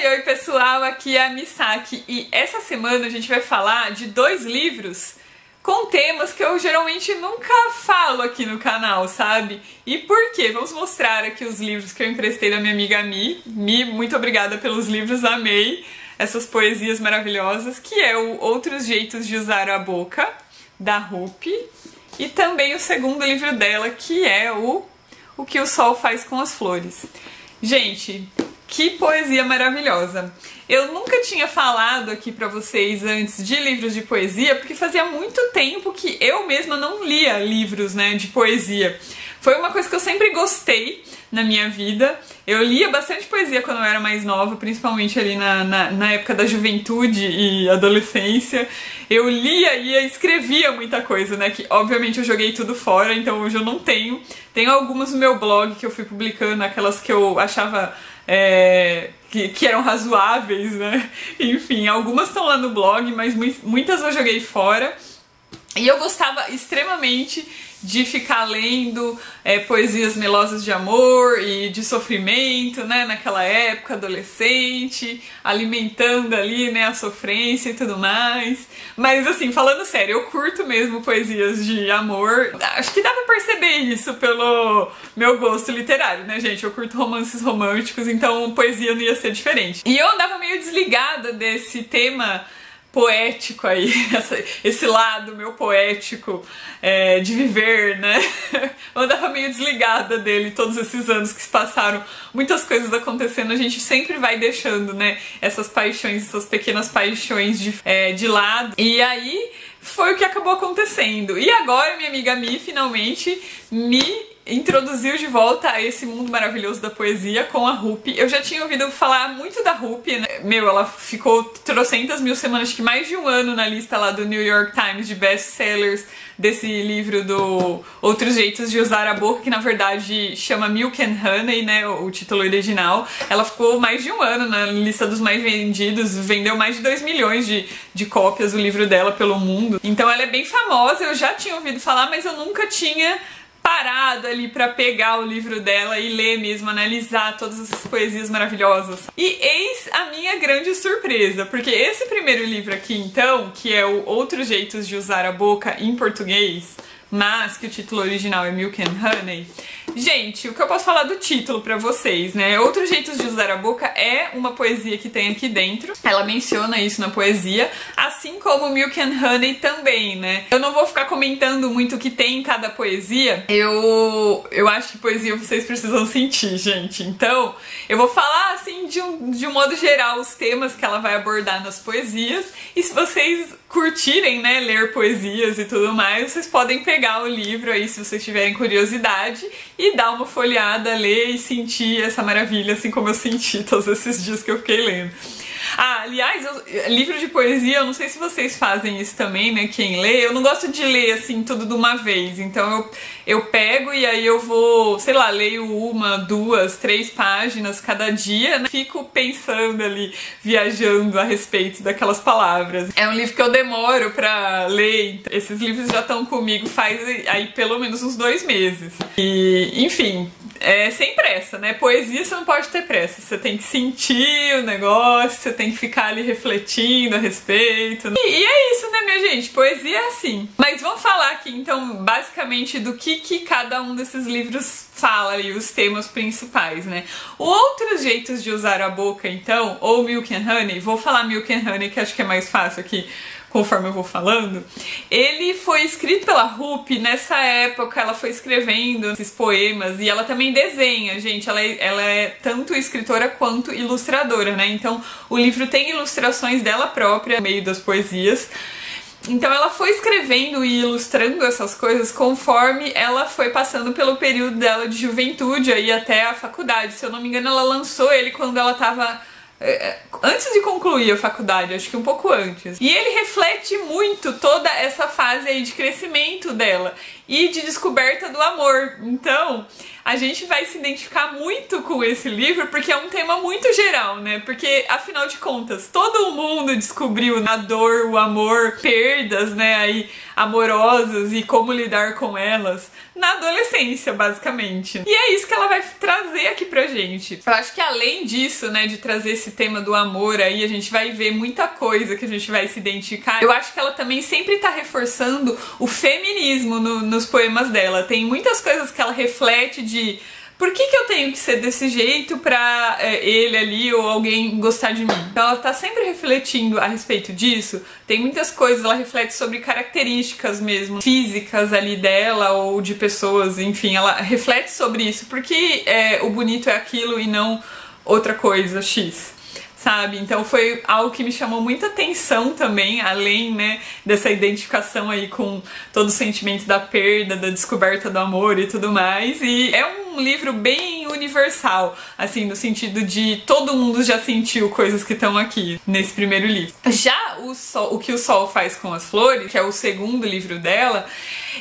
Oi pessoal, aqui é a Misaki e essa semana a gente vai falar de 2 livros com temas que eu geralmente nunca falo aqui no canal, sabe? E por quê? Vamos mostrar aqui os livros que eu emprestei da minha amiga Mi. Mi, muito obrigada pelos livros, amei essas poesias maravilhosas, que é o Outros Jeitos de Usar a Boca, da Rupi, e também o segundo livro dela, que é O que o Sol Faz com as Flores. Gente, que poesia maravilhosa! Eu nunca tinha falado aqui pra vocês antes de livros de poesia, porque fazia muito tempo que eu mesma não lia livros, né, de poesia. Foi uma coisa que eu sempre gostei na minha vida. Eu lia bastante poesia quando eu era mais nova, principalmente ali na época da juventude e adolescência. Eu lia e escrevia muita coisa, né, que obviamente eu joguei tudo fora, então hoje eu não tenho. Tenho algumas no meu blog que eu fui publicando, aquelas que eu achava que eram razoáveis, né? Enfim, algumas estão lá no blog, mas muitas eu joguei fora. E eu gostava extremamente de ficar lendo poesias melosas de amor e de sofrimento, né, naquela época, adolescente, alimentando ali, né, a sofrência e tudo mais. Mas assim, falando sério, eu curto mesmo poesias de amor. Acho que dá pra perceber isso pelo meu gosto literário, né, gente? Eu curto romances românticos, então poesia não ia ser diferente. E eu andava meio desligada desse tema poético aí, esse lado meu poético de viver, né? Eu andava meio desligada dele todos esses anos que se passaram, muitas coisas acontecendo, a gente sempre vai deixando, né, essas paixões, essas pequenas paixões de lado, e aí foi o que acabou acontecendo. E agora minha amiga Mi finalmente me introduziu de volta a esse mundo maravilhoso da poesia com a Rupi. Eu já tinha ouvido falar muito da Rupi, né? Meu, ela ficou trocentas mil semanas, acho que mais de um ano na lista lá do New York Times de best-sellers desse livro do Outros Jeitos de Usar a Boca, que na verdade chama Milk and Honey, né, o título original. Ela ficou mais de um ano na lista dos mais vendidos, vendeu mais de 2 milhões de cópias o livro dela pelo mundo. Então ela é bem famosa, eu já tinha ouvido falar, mas eu nunca tinha parado ali pra pegar o livro dela e ler mesmo, analisar todas essas poesias maravilhosas. E eis a minha grande surpresa, porque esse primeiro livro aqui, então, que é o Outros Jeitos de Usar a Boca em português, mas que o título original é Milk and Honey. Gente, o que eu posso falar do título pra vocês, né? Outros Jeitos de Usar a Boca é uma poesia que tem aqui dentro. Ela menciona isso na poesia, assim como Milk and Honey também, né? Eu não vou ficar comentando muito o que tem em cada poesia. Eu acho que poesia vocês precisam sentir, gente. Então, eu vou falar, assim, de um modo geral, os temas que ela vai abordar nas poesias. E se vocês curtirem, né, ler poesias e tudo mais, vocês podem pegar o livro aí, se vocês tiverem curiosidade, e dar uma folheada, ler e sentir essa maravilha, assim como eu senti todos esses dias que eu fiquei lendo. Ah, aliás, livro de poesia, eu não sei se vocês fazem isso também, né, quem lê, eu não gosto de ler, assim, tudo de uma vez, então eu pego e aí eu vou, sei lá, leio 1, 2, 3 páginas cada dia, né, fico pensando ali, viajando a respeito daquelas palavras. É um livro que eu demoro pra ler, esses livros já estão comigo faz aí pelo menos uns 2 meses. E, enfim, sem pressa, né? Poesia você não pode ter pressa, você tem que sentir o negócio, você tem que ficar ali refletindo a respeito. E é isso, né, minha gente? Poesia é assim. Mas vamos falar aqui, então, basicamente do que cada um desses livros fala ali, os temas principais, né? O Outros Jeitos de Usar a Boca, então, ou Milk and Honey, vou falar Milk and Honey, que acho que é mais fácil aqui, conforme eu vou falando. Ele foi escrito pela Rupi, nessa época ela foi escrevendo esses poemas, e ela também desenha, gente, ela é tanto escritora quanto ilustradora, né? Então o livro tem ilustrações dela própria no meio das poesias. Então ela foi escrevendo e ilustrando essas coisas conforme ela foi passando pelo período dela de juventude aí até a faculdade. Se eu não me engano, ela lançou ele quando ela tava antes de concluir a faculdade, acho que um pouco antes. E ele reflete muito toda essa fase aí de crescimento dela. e de descoberta do amor. Então, a gente vai se identificar muito com esse livro porque é um tema muito geral, né? Porque, afinal de contas, todo mundo descobriu a dor, o amor, perdas, né, aí, amorosas e como lidar com elas na adolescência, basicamente. E é isso que ela vai trazer aqui pra gente. Eu acho que além disso, né, de trazer esse tema do amor aí, a gente vai ver muita coisa que a gente vai se identificar. Eu acho que ela também sempre tá reforçando o feminismo nos poemas dela. Tem muitas coisas que ela reflete de por que eu tenho que ser desse jeito pra ele ali ou alguém gostar de mim? Então ela tá sempre refletindo a respeito disso. Tem muitas coisas, ela reflete sobre características mesmo, físicas ali dela ou de pessoas, enfim, ela reflete sobre isso. Porque o bonito é aquilo e não outra coisa, X. Sabe? Então foi algo que me chamou muita atenção também, além, né, dessa identificação aí com todo o sentimento da perda, da descoberta do amor e tudo mais. E é um livro bem universal, assim, no sentido de todo mundo já sentiu coisas que estão aqui nesse primeiro livro. Já o que o Sol faz com as flores, que é o segundo livro dela,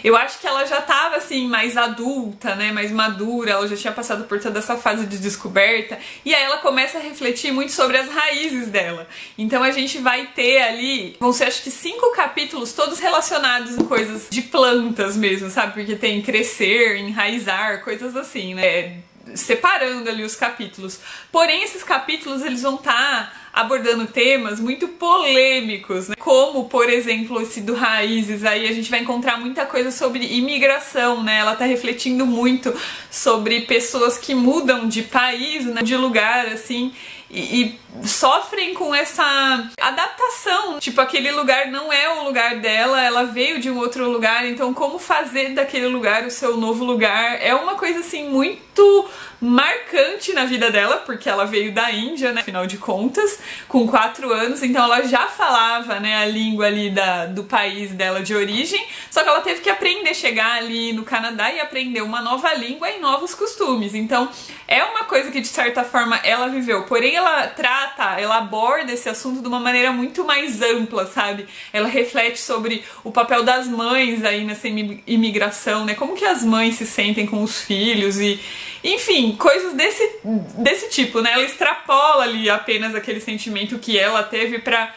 eu acho que ela já tava, assim, mais adulta, né, mais madura, ela já tinha passado por toda essa fase de descoberta, e aí ela começa a refletir muito sobre as raízes dela. Então a gente vai ter ali, vão ser acho que 5 capítulos, todos relacionados com coisas de plantas mesmo, sabe? Porque tem crescer, enraizar, coisas assim, né? Separando ali os capítulos. Porém, esses capítulos, eles vão estar abordando temas muito polêmicos, né? Como, por exemplo, esse do Raízes, aí a gente vai encontrar muita coisa sobre imigração, né? Ela tá refletindo muito sobre pessoas que mudam de país, né? De lugar, assim, e sofrem com essa adaptação. Tipo, aquele lugar não é o lugar dela, ela veio de um outro lugar, então como fazer daquele lugar o seu novo lugar? É uma coisa, assim, muito marcante na vida dela, porque ela veio da Índia, né, afinal de contas, com 4 anos, então ela já falava, né, a língua ali do país dela de origem, só que ela teve que aprender a chegar ali no Canadá e aprender uma nova língua e novos costumes. Então é uma coisa que de certa forma ela viveu, porém ela aborda esse assunto de uma maneira muito mais ampla, sabe? Ela reflete sobre o papel das mães aí nessa imigração, né? Como que as mães se sentem com os filhos e, enfim, coisas desse tipo, né? Ela extrapola ali apenas aquele sentimento que ela teve pra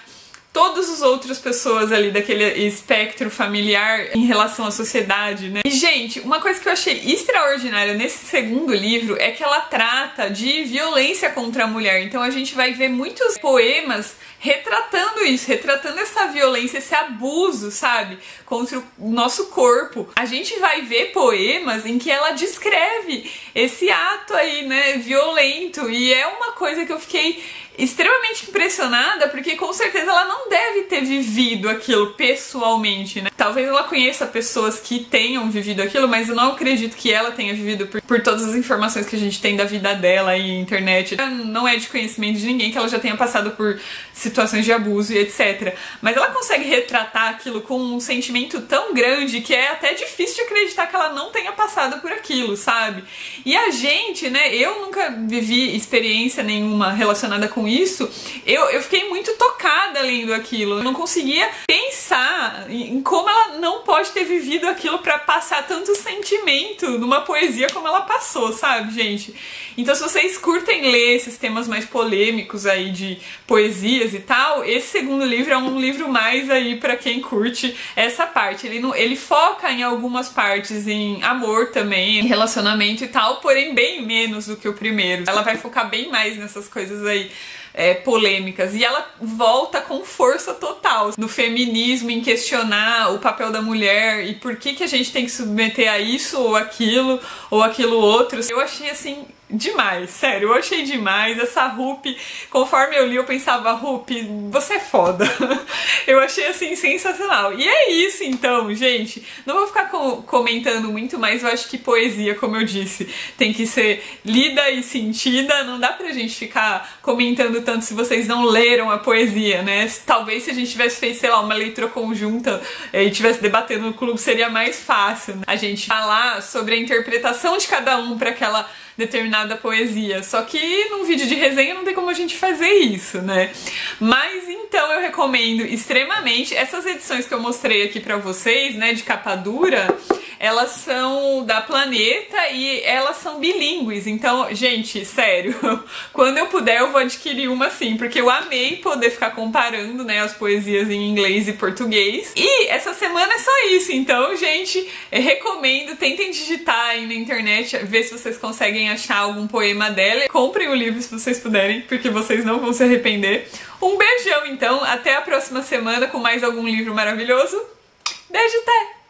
todas as outras pessoas ali daquele espectro familiar em relação à sociedade, né? E, gente, uma coisa que eu achei extraordinária nesse segundo livro é que ela trata de violência contra a mulher. Então a gente vai ver muitos poemas retratando isso, retratando essa violência, esse abuso, sabe? Contra o nosso corpo. A gente vai ver poemas em que ela descreve esse ato aí, né, violento. E é uma coisa que eu fiquei extremamente impressionada, porque com certeza ela não deve ter vivido aquilo pessoalmente, né? Talvez ela conheça pessoas que tenham vivido aquilo, mas eu não acredito que ela tenha vivido por todas as informações que a gente tem da vida dela e internet. Não é de conhecimento de ninguém que ela já tenha passado por situações de abuso e etc. Mas ela consegue retratar aquilo com um sentimento tão grande que é até difícil de acreditar que ela não tenha passado por aquilo, sabe? E a gente, né, eu nunca vivi experiência nenhuma relacionada com isso, eu fiquei muito tocada lendo aquilo. Eu não conseguia pensar em como ela não pode ter vivido aquilo pra passar tanto sentimento numa poesia como ela passou, sabe, gente? Então, se vocês curtem ler esses temas mais polêmicos aí de poesias e tal, esse segundo livro é um livro mais aí pra quem curte essa parte. Ele foca em algumas partes em amor também, em relacionamento e tal, porém bem menos do que o primeiro. Ela vai focar bem mais nessas coisas aí polêmicas, e ela volta com força total no feminismo, em questionar o papel da mulher e por que a gente tem que submeter a isso ou aquilo outro. Eu achei assim demais, sério, eu achei demais. Essa Rupi, conforme eu li, eu pensava, Rupi, você é foda. Eu achei assim sensacional. E é isso então, gente. Não vou ficar comentando muito, mas eu acho que poesia, como eu disse, tem que ser lida e sentida. Não dá pra gente ficar comentando tanto se vocês não leram a poesia, né? Talvez se a gente tivesse feito, sei lá, uma leitura conjunta e tivesse debatendo no clube, seria mais fácil, né? A gente falar sobre a interpretação de cada um para aquela determinada poesia. Só que num vídeo de resenha não tem como a gente fazer isso, né? Mas então Então eu recomendo extremamente. Essas edições que eu mostrei aqui pra vocês, né, de capa dura, elas são da Planeta e elas são bilíngues. Então, gente, sério, quando eu puder eu vou adquirir uma sim, porque eu amei poder ficar comparando, né, as poesias em inglês e português. E essa semana é só isso. Então, gente, recomendo, tentem digitar aí na internet, ver se vocês conseguem achar algum poema dela. Comprem o livro se vocês puderem, porque vocês não vão se arrepender. Um beijão, então, até a próxima semana com mais algum livro maravilhoso. Beijo, até!